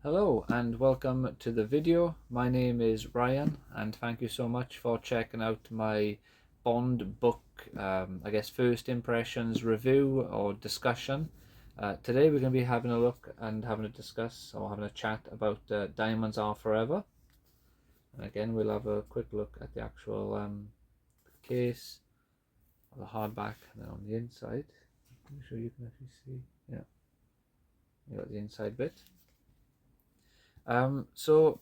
Hello and welcome to the video. My name is Ryan and thank you so much for checking out my Bond book, I guess first impressions review or discussion. Today we're going to be having a look and having a discuss or having a chat about Diamonds Are Forever. And again we'll have a quick look at the actual case, the hardback, and then on the inside. I'm sure you can actually see, yeah, you got the inside bit. So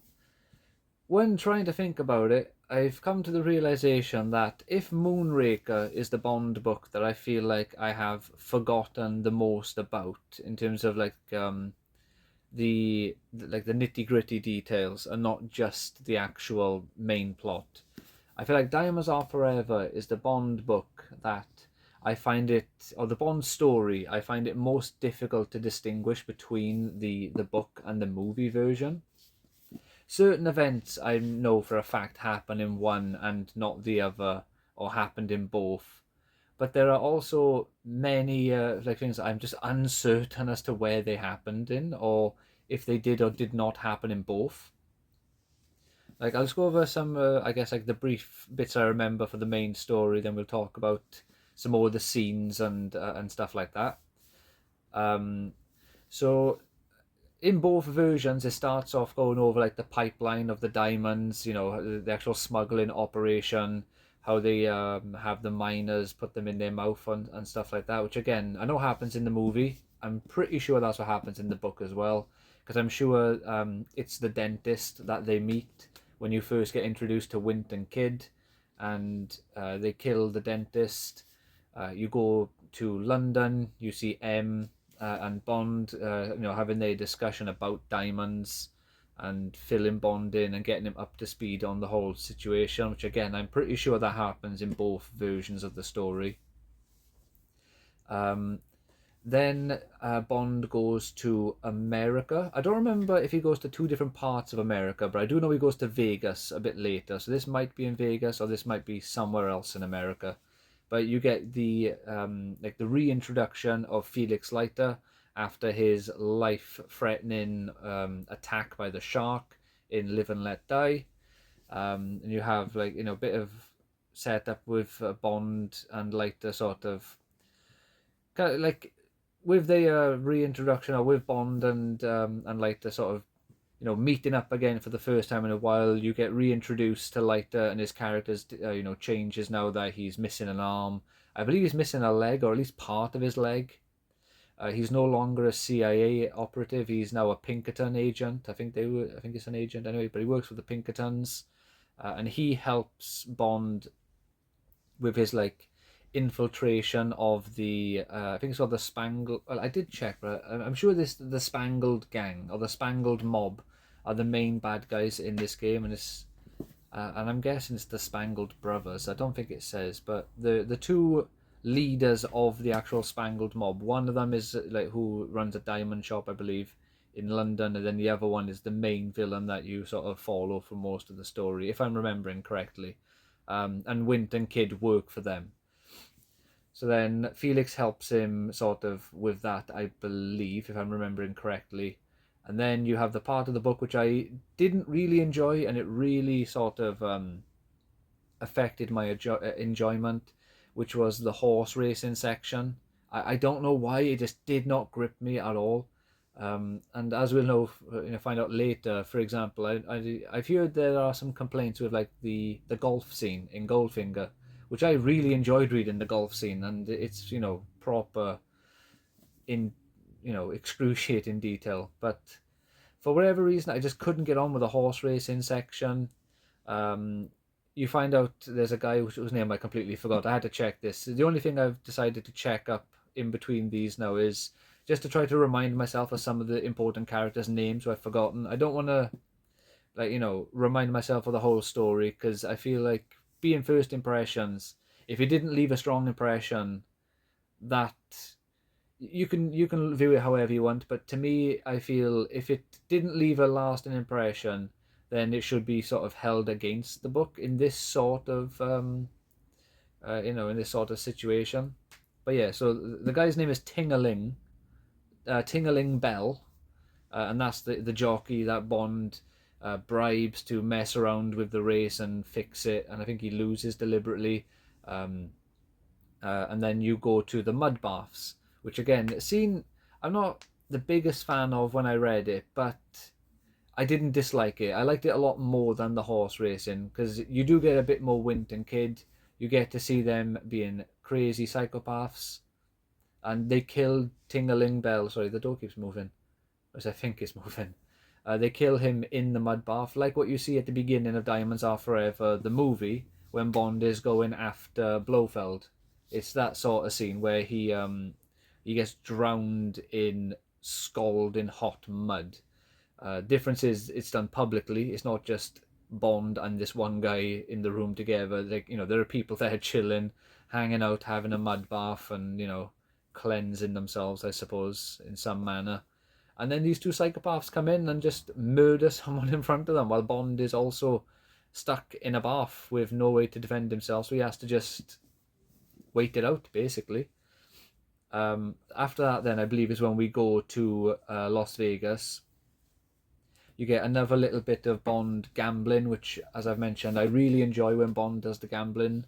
when trying to think about it, I've come to the realization that if Moonraker is the Bond book that I feel like I have forgotten the most about in terms of the nitty gritty details and not just the actual main plot, I feel like Diamonds Are Forever is the Bond book that I find it, or the Bond story, I find it most difficult to distinguish between the book and the movie version. Certain events I know for a fact happen in one and not the other, or happened in both. But there are also many things I'm just uncertain as to where they happened in, or if they did or did not happen in both. Like I'll just go over some, I guess, like the brief bits I remember for the main story. Then we'll talk about some more of the scenes and stuff like that. Um, so in both versions, it starts off going over like the pipeline of the diamonds, the actual smuggling operation, how they have the miners put them in their mouth and stuff like that, which again, I know happens in the movie. I'm pretty sure that's what happens in the book as well, because I'm sure it's the dentist that they meet when you first get introduced to Wint and Kidd, and they kill the dentist. You go to London, you see M and Bond, having their discussion about diamonds and filling Bond in and getting him up to speed on the whole situation, which again, I'm pretty sure that happens in both versions of the story. Um, then Bond goes to America. I don't remember if he goes to two different parts of America, but I do know he goes to Vegas a bit later. So this might be in Vegas or this might be somewhere else in America. But you get the the reintroduction of Felix Leiter after his life-threatening attack by the shark in Live and Let Die. And you have a bit of setup with Bond and Leiter sort of kind of like with the reintroduction, or with Bond and Leiter sort of meeting up again for the first time in a while. You get reintroduced to Leiter and his character's changes now that he's missing an arm. I believe he's missing a leg, or at least part of his leg. He's no longer a CIA operative. He's now a Pinkerton agent. I think it's an agent anyway, but he works for the Pinkertons, and he helps Bond with his infiltration of the I think it's called the Spangled. Well, I did check, but I'm sure the Spangled Gang or the Spangled Mob are the main bad guys in this game, and I'm guessing it's the Spangled Brothers. I don't think it says, but the two leaders of the actual Spangled Mob. One of them is who runs a diamond shop, I believe, in London, and then the other one is the main villain that you sort of follow for most of the story, if I'm remembering correctly. And Wint and Kidd work for them. So then Felix helps him sort of with that, I believe, if I'm remembering correctly. And then you have the part of the book which I didn't really enjoy, and it really sort of affected my enjoyment, which was the horse racing section. I don't know why, it just did not grip me at all. And as we'll find out later, for example, I've heard there are some complaints with the golf scene in Goldfinger, which I really enjoyed reading the golf scene, and it's proper in excruciating detail. But for whatever reason, I just couldn't get on with the horse racing section. You find out there's a guy whose name I completely forgot. I had to check this. The only thing I've decided to check up in between these now is just to try to remind myself of some of the important characters' names who I've forgotten. I don't want to remind myself of the whole story, because I feel like being first impressions, if it didn't leave a strong impression, that you can view it however you want, but to me, I feel if it didn't leave a lasting impression, then it should be sort of held against the book in this sort of in this sort of situation. But yeah, so the guy's name is Tingaling Bell, and that's the jockey that Bond bribes to mess around with the race and fix it, and I think he loses deliberately. Um, and then you go to the mud baths, which again, scene I'm not the biggest fan of when I read it, but I didn't dislike it. I liked it a lot more than the horse racing because you do get a bit more Wint and Kid. You get to see them being crazy psychopaths, and they killed Tingaling Bell. Sorry, the door keeps moving, as I think it's moving. They kill him in the mud bath, like what you see at the beginning of Diamonds Are Forever, the movie, when Bond is going after Blofeld. It's that sort of scene where he gets drowned in scalding hot mud. Difference is it's done publicly. It's not just Bond and this one guy in the room together. Like, there are people there chilling, hanging out, having a mud bath, and cleansing themselves, I suppose, in some manner. And then these two psychopaths come in and just murder someone in front of them, while Bond is also stuck in a bath with no way to defend himself, so he has to just wait it out, basically. After that, then I believe is when we go to Las Vegas. You get another little bit of Bond gambling, which, as I've mentioned, I really enjoy when Bond does the gambling.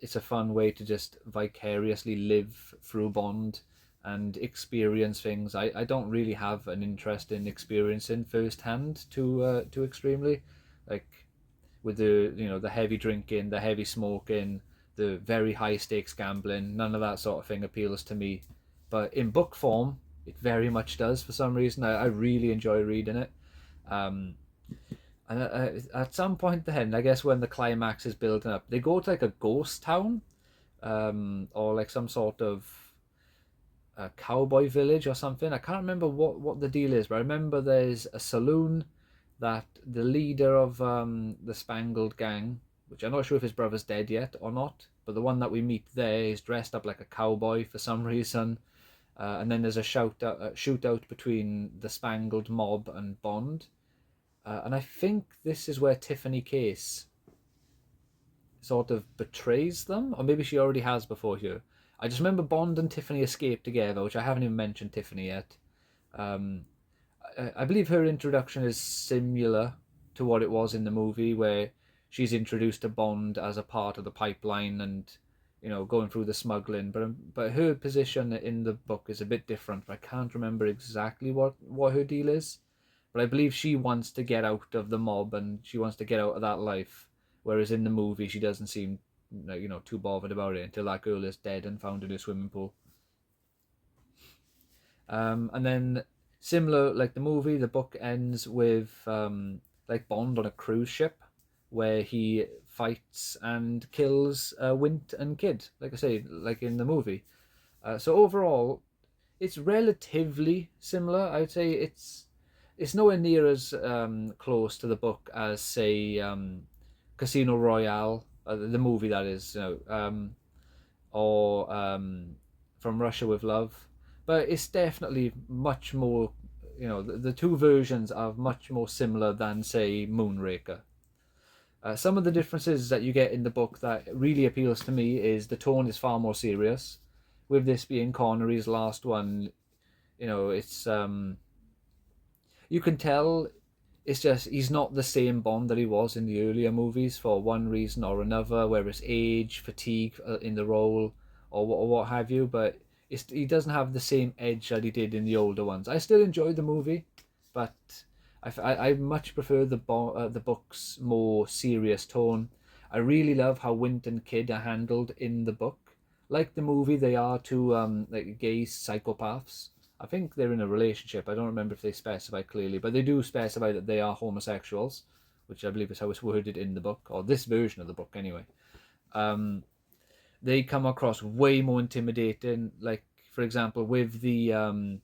It's a fun way to just vicariously live through Bond and experience things I don't really have an interest in experiencing firsthand too extremely, like with the heavy drinking, the heavy smoking, the very high stakes gambling. None of that sort of thing appeals to me, but in book form, it very much does for some reason. I really enjoy reading it. Um, and at some point then, I guess when the climax is building up, they go to like a ghost town, or like some sort of a cowboy village or something. I can't remember what the deal is, but I remember there's a saloon that the leader of the Spangled Gang, which I'm not sure if his brother's dead yet or not, but the one that we meet there is dressed up like a cowboy for some reason. And then there's a shootout between the Spangled Mob and Bond. And I think this is where Tiffany Case sort of betrays them, or maybe she already has before here. I just remember Bond and Tiffany escape together, which I haven't even mentioned Tiffany yet. Um, I believe her introduction is similar to what it was in the movie, where she's introduced to Bond as a part of the pipeline and going through the smuggling. But her position in the book is a bit different. I can't remember exactly what her deal is, but I believe she wants to get out of the mob and she wants to get out of that life. Whereas in the movie, she doesn't seem too bothered about it until that girl is dead and found in a swimming pool. And then similar, like the movie, the book ends with like Bond on a cruise ship where he fights and kills Wint and Kid, like I say, like in the movie. So overall, it's relatively similar. I'd say it's nowhere near as close to the book as, say, Casino Royale, the movie that is, or From Russia with Love. But it's definitely much more, the two versions are much more similar than, say, Moonraker. Some of the differences that you get in the book that really appeals to me is the tone is far more serious. With this being Connery's last one, it's you can tell it's just he's not the same Bond that he was in the earlier movies for one reason or another, whether it's age, fatigue in the role, or what have you. But he doesn't have the same edge that he did in the older ones. I still enjoy the movie, but I much prefer the book's more serious tone. I really love how Wint and Kid are handled in the book. Like the movie, they are two like gay psychopaths. I think they're in a relationship. I don't remember if they specify clearly, but they do specify that they are homosexuals, which I believe is how it's worded in the book, or this version of the book anyway. Um, they come across way more intimidating. Like, for example, with the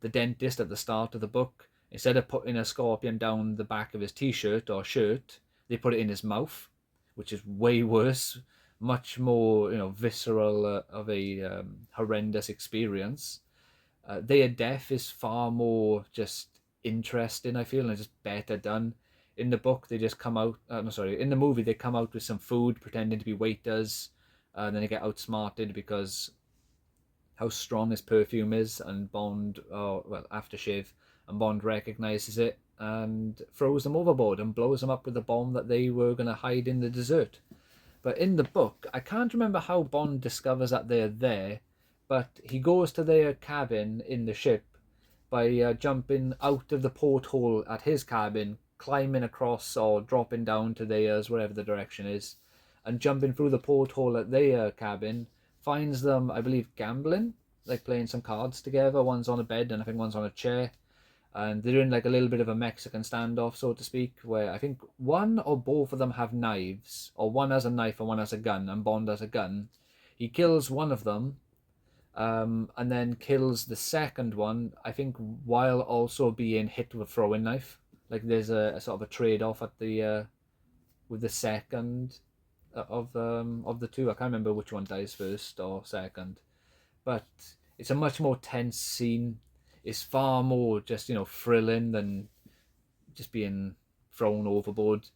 dentist at the start of the book, instead of putting a scorpion down the back of his t-shirt or shirt, they put it in his mouth, which is way worse, much more visceral of a horrendous experience. Their death is far more just interesting, I feel, and just better done. In the book, they just come out. No, sorry. In the movie, they come out with some food, pretending to be waiters, and then they get outsmarted because how strong his perfume is, and Bond, or well, aftershave, and Bond recognises it and throws them overboard and blows them up with the bomb that they were going to hide in the desert. But in the book, I can't remember how Bond discovers that they're there, but he goes to their cabin in the ship by jumping out of the porthole at his cabin, climbing across or dropping down to theirs, wherever the direction is, and jumping through the porthole at their cabin, finds them, I believe, gambling, like playing some cards together. One's on a bed and I think one's on a chair. And they're in like a little bit of a Mexican standoff, so to speak, where I think one or both of them have knives, or one has a knife and one has a gun, and Bond has a gun. He kills one of them, and then kills the second one, I think, while also being hit with a throwing knife. Like there's a sort of a trade-off at the with the second of the two. I can't remember which one dies first or second, but it's a much more tense scene. It's far more just, thrilling than just being thrown overboard.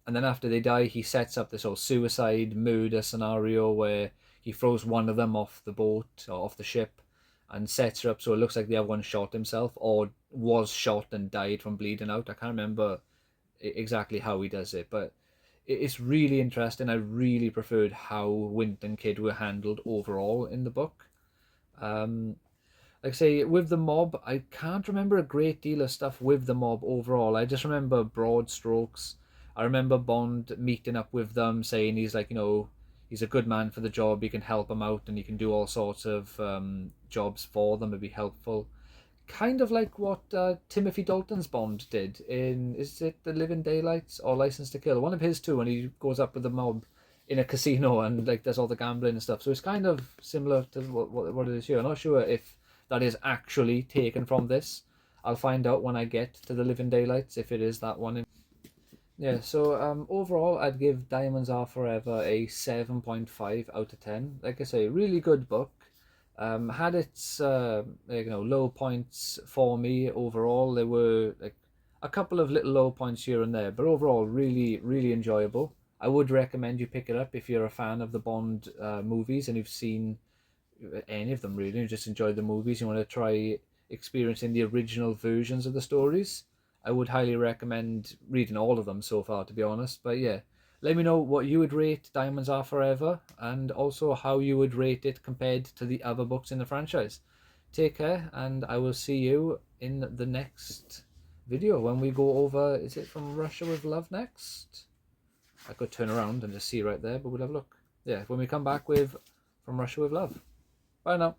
And then after they die, he sets up this whole suicide murder scenario where he throws one of them off the boat or off the ship and sets her up so it looks like the other one shot himself or was shot and died from bleeding out. I can't remember exactly how he does it, but it's really interesting. I really preferred how Wint and Kidd were handled overall in the book. Like I say, with the mob, I can't remember a great deal of stuff with the mob overall. I just remember broad strokes. I remember Bond meeting up with them, saying he's like, he's a good man for the job. He can help them out, and he can do all sorts of jobs for them and be helpful. Kind of like what Timothy Dalton's Bond did in, is it The Living Daylights or License to Kill? One of his two, when he goes up with the mob in a casino and like does all the gambling and stuff. So it's kind of similar to what it is here. I'm not sure if that is actually taken from this. I'll find out when I get to The Living Daylights if it is that one. Yeah, so overall I'd give Diamonds Are Forever a 7.5 out of 10. Like I say, really good book. Had its low points for me overall. There were like a couple of little low points here and there, but overall really, really enjoyable. I would recommend you pick it up if you're a fan of the Bond movies and you've seen any of them really, you just enjoy the movies, you want to try experiencing the original versions of the stories. I would highly recommend reading all of them so far, to be honest. But yeah, let me know what you would rate Diamonds Are Forever and also how you would rate it compared to the other books in the franchise. Take care, and I will see you in the next video when we go over, is it From Russia with Love next? I could turn around and just see right there, but we'll have a look. Yeah, when we come back with From Russia with Love. Bye now.